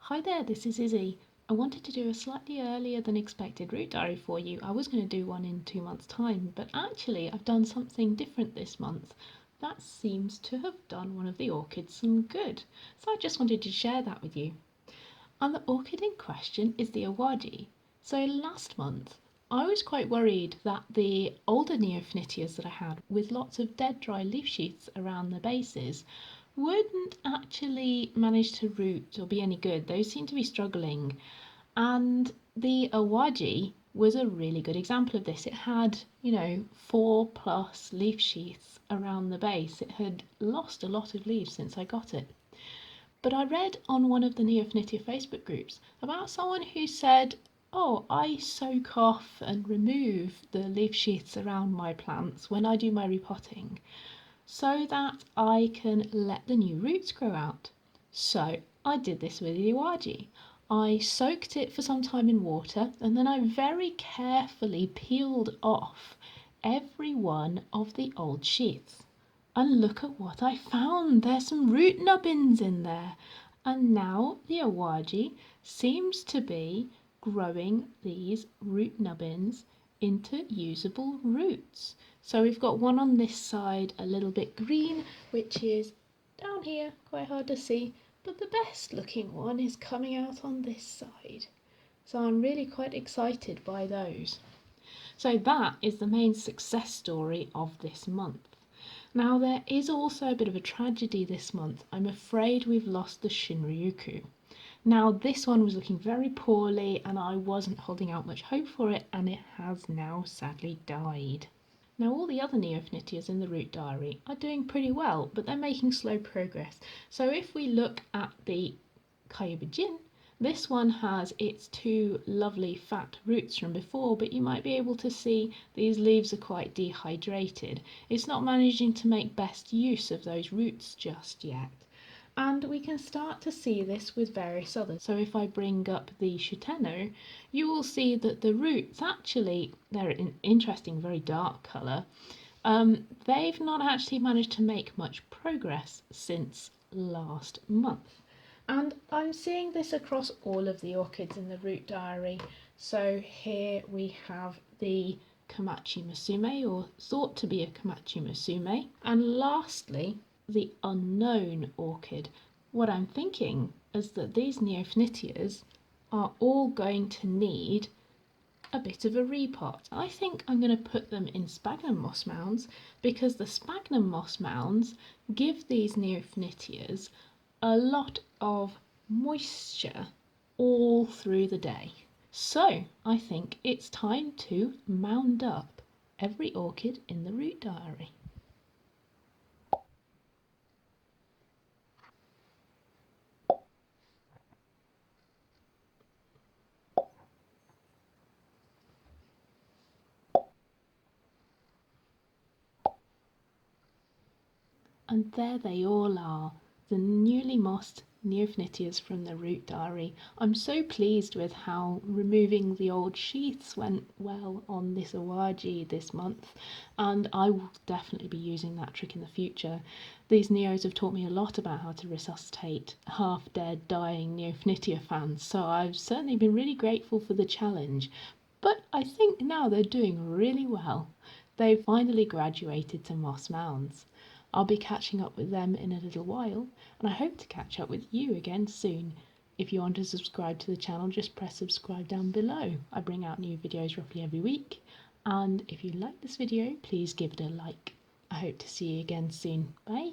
Hi there, this is Izzy. I wanted to do a slightly earlier than expected root diary for you. I was going to do one in 2 months' time, but actually I've done something different this month. That seems to have done one of the orchids some good. So I just wanted to share that with you. And the orchid in question is the Owaji. So last month I was quite worried that the older Neofinetias that I had with lots of dead dry leaf sheaths around the bases wouldn't actually manage to root or be any good. Those seem to be struggling. And the Awaji was a really good example of this. It had, 4+ leaf sheaths around the base. It had lost a lot of leaves since I got it. But I read on one of the Neofinetia Facebook groups about someone who said, oh, I soak off and remove the leaf sheaths around my plants when I do my repotting so that I can let the new roots grow out. So I did this with the Owaji. I soaked it for some time in water and then I very carefully peeled off every one of the old sheaths. And look at what I found. There's some root nubbins in there. And now the Owaji seems to be growing these root nubbins into usable roots. So we've got one on this side a little bit green, which is down here, quite hard to see, but the best looking one is coming out on this side. So I'm really quite excited by those. So that is the main success story of this month. Now there is also a bit of a tragedy this month. I'm afraid we've lost the Shinryukou. Now this one was looking very poorly and I wasn't holding out much hope for it, and it has now sadly died. Now all the other Neofinetias in the root diary are doing pretty well, but they're making slow progress. So if we look at the Kyobijin, this one has its two lovely fat roots from before, but you might be able to see these leaves are quite dehydrated. It's not managing to make best use of those roots just yet. And we can start to see this with various others. So if I bring up the Shutenno, you will see that the roots actually, they're an interesting, very dark colour. They've not actually managed to make much progress since last month. And I'm seeing this across all of the orchids in the root diary. So here we have the Komachimusume, or thought to be a Komachimusume. And lastly, the unknown orchid. What I'm thinking is that these Neofinetias are all going to need a bit of a repot. I think I'm going to put them in sphagnum moss mounds because the sphagnum moss mounds give these Neofinetias a lot of moisture all through the day. So I think it's time to mound up every orchid in the root diary. And there they all are, the newly mossed Neofinetias from the root diary. I'm so pleased with how removing the old sheaths went well on this Owaji this month, and I will definitely be using that trick in the future. These Neos have taught me a lot about how to resuscitate half-dead, dying Neofinitia fans, so I've certainly been really grateful for the challenge. But I think now they're doing really well. They've finally graduated to moss mounds. I'll be catching up with them in a little while, and I hope to catch up with you again soon. If you want to subscribe to the channel, just press subscribe down below. I bring out new videos roughly every week, and if you like this video, please give it a like. I hope to see you again soon. Bye!